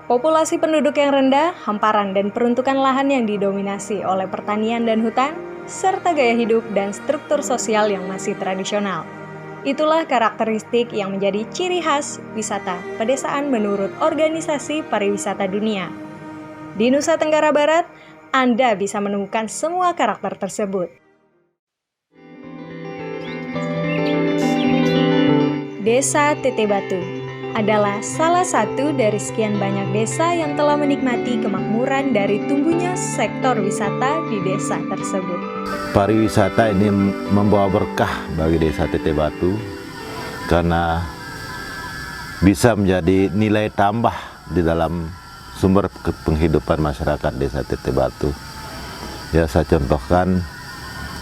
Populasi penduduk yang rendah, hamparan dan peruntukan lahan yang didominasi oleh pertanian dan hutan, serta gaya hidup dan struktur sosial yang masih tradisional. Itulah karakteristik yang menjadi ciri khas wisata pedesaan menurut Organisasi Pariwisata Dunia. Di Nusa Tenggara Barat, Anda bisa menemukan semua karakter tersebut. Desa Teteh Batu adalah salah satu dari sekian banyak desa yang telah menikmati kemakmuran dari tumbuhnya sektor wisata di desa tersebut. Pariwisata ini membawa berkah bagi desa Teteh Batu karena bisa menjadi nilai tambah di dalam sumber penghidupan masyarakat desa Teteh Batu. Ya, saya contohkan,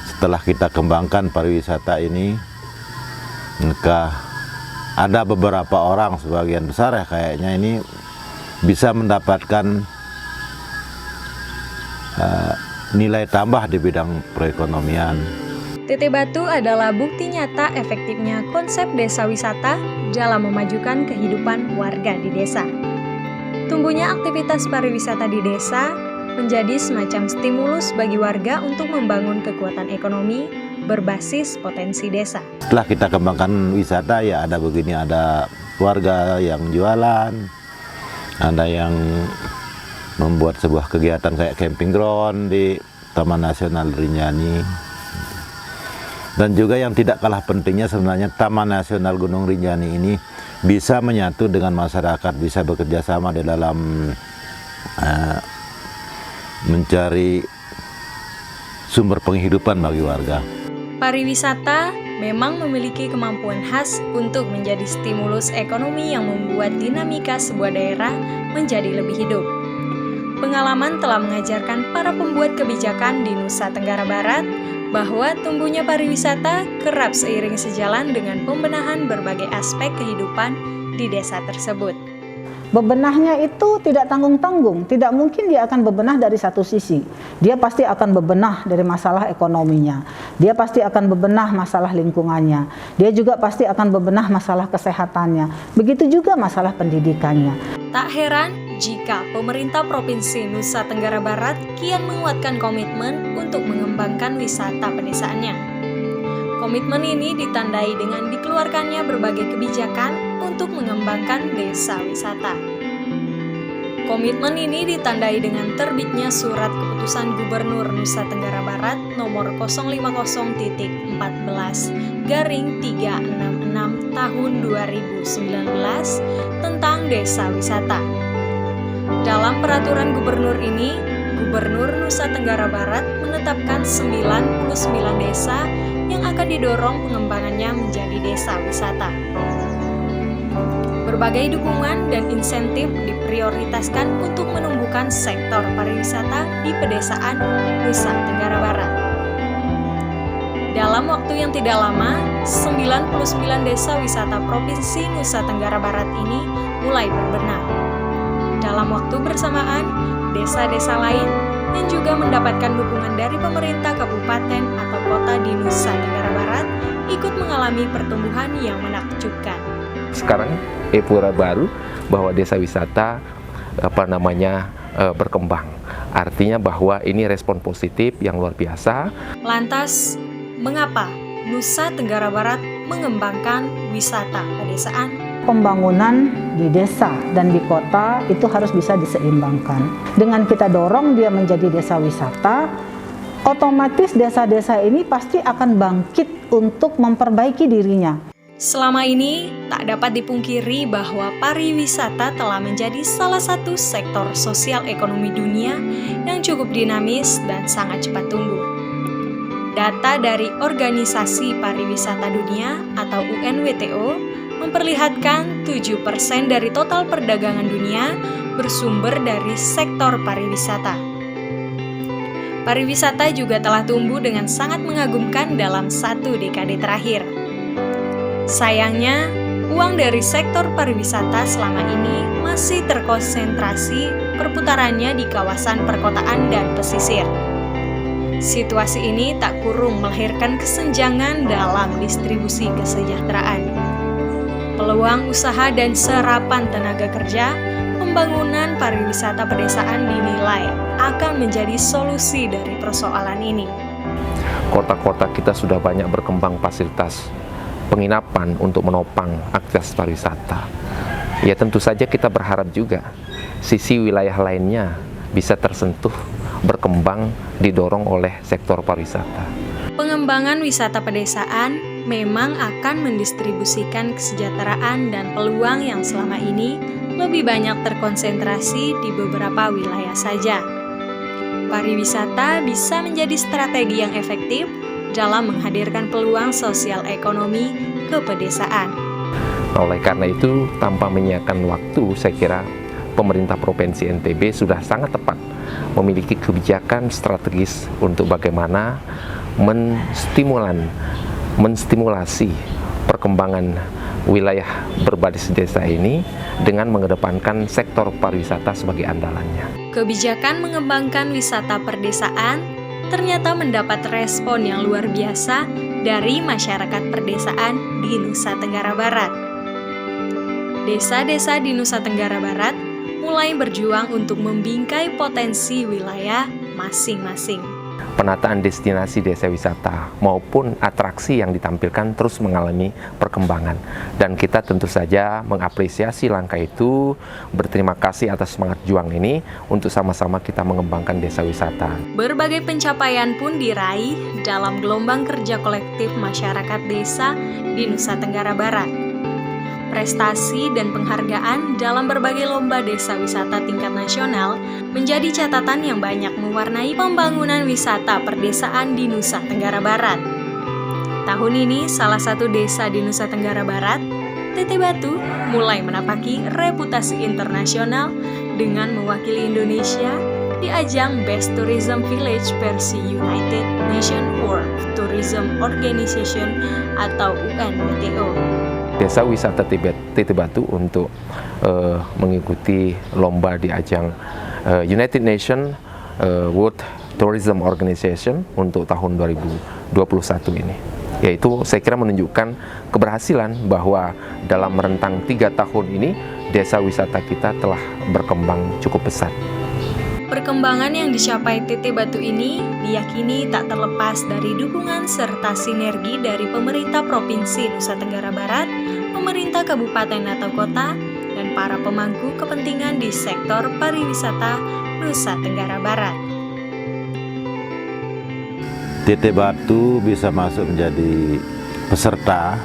setelah kita kembangkan pariwisata ini, maka ada beberapa orang, sebagian besar ya kayaknya ini bisa mendapatkan nilai tambah di bidang perekonomian. Teteh Batu adalah bukti nyata efektifnya konsep desa wisata dalam memajukan kehidupan warga di desa. Tumbuhnya aktivitas pariwisata di desa menjadi semacam stimulus bagi warga untuk membangun kekuatan ekonomi berbasis potensi desa. Setelah kita kembangkan wisata, ya ada begini, ada warga yang jualan, ada yang membuat sebuah kegiatan kayak camping ground di Taman Nasional Rinjani. Dan juga yang tidak kalah pentingnya sebenarnya Taman Nasional Gunung Rinjani ini bisa menyatu dengan masyarakat, bisa bekerja sama di dalam mencari sumber penghidupan bagi warga. Pariwisata memang memiliki kemampuan khas untuk menjadi stimulus ekonomi yang membuat dinamika sebuah daerah menjadi lebih hidup. Pengalaman telah mengajarkan para pembuat kebijakan di Nusa Tenggara Barat bahwa tumbuhnya pariwisata kerap seiring sejalan dengan pembenahan berbagai aspek kehidupan di desa tersebut. Bebenahnya itu tidak tanggung-tanggung, tidak mungkin dia akan bebenah dari satu sisi. Dia pasti akan bebenah dari masalah ekonominya, dia pasti akan bebenah masalah lingkungannya, dia juga pasti akan bebenah masalah kesehatannya, begitu juga masalah pendidikannya. Tak heran jika pemerintah Provinsi Nusa Tenggara Barat kian menguatkan komitmen untuk mengembangkan wisata pedesaannya. Komitmen ini ditandai dengan dikeluarkannya berbagai kebijakan untuk mengembangkan desa wisata. Komitmen ini ditandai dengan terbitnya Surat Keputusan Gubernur Nusa Tenggara Barat nomor 050-14/366 tahun 2019 tentang desa wisata. Dalam peraturan gubernur ini, Gubernur Nusa Tenggara Barat menetapkan 99 desa yang akan didorong pengembangannya menjadi desa wisata. Berbagai dukungan dan insentif diprioritaskan untuk menumbuhkan sektor pariwisata di pedesaan Nusa Tenggara Barat. Dalam waktu yang tidak lama, 99 desa wisata Provinsi Nusa Tenggara Barat ini mulai berbenah. Dalam waktu bersamaan, desa-desa lain yang juga mendapatkan dukungan dari pemerintah kabupaten atau kota di Nusa Tenggara Barat ikut mengalami pertumbuhan yang menakjubkan. Sekarang era baru bahwa desa wisata berkembang. Artinya bahwa ini respon positif yang luar biasa. Lantas, mengapa Nusa Tenggara Barat mengembangkan wisata pedesaan? Pembangunan di desa dan di kota itu harus bisa diseimbangkan. Dengan kita dorong dia menjadi desa wisata, otomatis desa-desa ini pasti akan bangkit untuk memperbaiki dirinya. Selama ini, tak dapat dipungkiri bahwa pariwisata telah menjadi salah satu sektor sosial ekonomi dunia yang cukup dinamis dan sangat cepat tumbuh. Data dari Organisasi Pariwisata Dunia atau UNWTO memperlihatkan 7% dari total perdagangan dunia bersumber dari sektor pariwisata. Pariwisata juga telah tumbuh dengan sangat mengagumkan dalam 1 dekade terakhir. Sayangnya, uang dari sektor pariwisata selama ini masih terkonsentrasi perputarannya di kawasan perkotaan dan pesisir. Situasi ini tak kurang melahirkan kesenjangan dalam distribusi kesejahteraan. Peluang usaha dan serapan tenaga kerja pembangunan pariwisata pedesaan dinilai akan menjadi solusi dari persoalan ini. Kota-kota kita sudah banyak berkembang fasilitas penginapan untuk menopang aktivitas pariwisata. Ya tentu saja kita berharap juga sisi wilayah lainnya bisa tersentuh, berkembang, didorong oleh sektor pariwisata. Pengembangan wisata pedesaan memang akan mendistribusikan kesejahteraan dan peluang yang selama ini lebih banyak terkonsentrasi di beberapa wilayah saja. Pariwisata bisa menjadi strategi yang efektif dalam menghadirkan peluang sosial ekonomi ke pedesaan. Oleh karena itu, tanpa menyiapkan waktu, saya kira pemerintah Provinsi NTB sudah sangat tepat memiliki kebijakan strategis untuk bagaimana menstimulasi perkembangan wilayah berbasis desa ini dengan mengedepankan sektor pariwisata sebagai andalannya. Kebijakan mengembangkan wisata perdesaan ternyata mendapat respon yang luar biasa dari masyarakat perdesaan di Nusa Tenggara Barat. Desa-desa di Nusa Tenggara Barat mulai berjuang untuk membingkai potensi wilayah masing-masing. Penataan destinasi desa wisata maupun atraksi yang ditampilkan terus mengalami perkembangan, dan kita tentu saja mengapresiasi langkah itu, berterima kasih atas semangat juang ini untuk sama-sama kita mengembangkan desa wisata. Berbagai pencapaian pun diraih dalam gelombang kerja kolektif masyarakat desa di Nusa Tenggara Barat. Prestasi dan penghargaan dalam berbagai lomba desa wisata tingkat nasional menjadi catatan yang banyak mewarnai pembangunan wisata perdesaan di Nusa Tenggara Barat. Tahun ini, salah satu desa di Nusa Tenggara Barat, Teteh Batu, mulai menapaki reputasi internasional dengan mewakili Indonesia di ajang Best Tourism Village versi United Nations World Tourism Organization atau UNWTO. Desa wisata Teteh Batu untuk mengikuti lomba di ajang United Nations World Tourism Organization untuk tahun 2021 ini. Yaitu saya kira menunjukkan keberhasilan bahwa dalam rentang 3 tahun ini desa wisata kita telah berkembang cukup pesat. Perkembangan yang dicapai Teteh Batu ini diyakini tak terlepas dari dukungan serta sinergi dari pemerintah Provinsi Nusa Tenggara Barat, pemerintah kabupaten atau kota, dan para pemangku kepentingan di sektor pariwisata Nusa Tenggara Barat. Teteh Batu bisa masuk menjadi peserta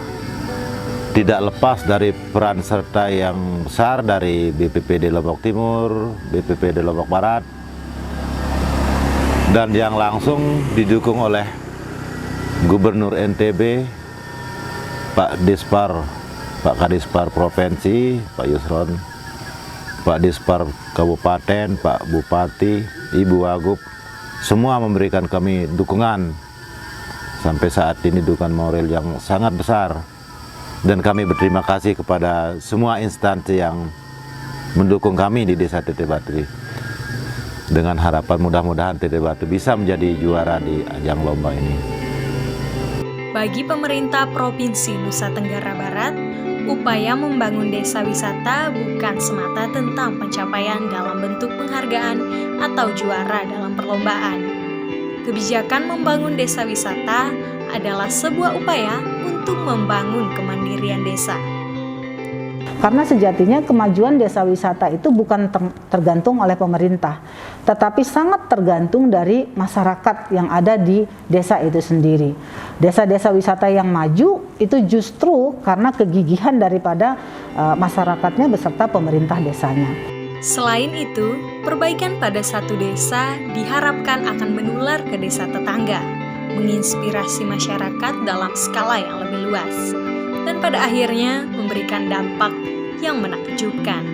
tidak lepas dari peran serta yang besar dari BPPD Lombok Timur, BPPD Lombok Barat, dan yang langsung didukung oleh Gubernur NTB, Pak Kadispar Provinsi, Pak Yusron, Pak Dispar Kabupaten, Pak Bupati, Ibu Wagub, semua memberikan kami dukungan. Sampai saat ini dukungan moral yang sangat besar. Dan kami berterima kasih kepada semua instansi yang mendukung kami di Desa Teteh Batu. Dengan harapan mudah-mudahan Teteh Batu bisa menjadi juara di ajang lomba ini. Bagi pemerintah Provinsi Nusa Tenggara Barat, upaya membangun desa wisata bukan semata tentang pencapaian dalam bentuk penghargaan atau juara dalam perlombaan. Kebijakan membangun desa wisata adalah sebuah upaya untuk membangun kemandirian desa. Karena sejatinya kemajuan desa wisata itu bukan tergantung oleh pemerintah, tetapi sangat tergantung dari masyarakat yang ada di desa itu sendiri. Desa-desa wisata yang maju itu justru karena kegigihan daripada masyarakatnya beserta pemerintah desanya. Selain itu, perbaikan pada satu desa diharapkan akan menular ke desa tetangga, menginspirasi masyarakat dalam skala yang lebih luas, dan pada akhirnya memberikan dampak yang menakjubkan.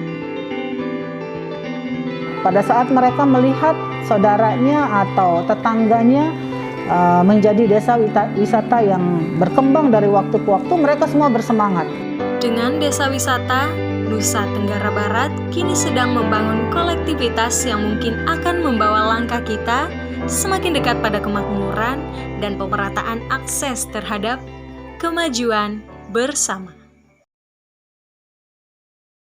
Pada saat mereka melihat saudaranya atau tetangganya menjadi desa wisata yang berkembang dari waktu ke waktu, mereka semua bersemangat. Dengan desa wisata, Nusa Tenggara Barat kini sedang membangun kolektivitas yang mungkin akan membawa langkah kita semakin dekat pada kemakmuran dan pemerataan akses terhadap kemajuan bersama.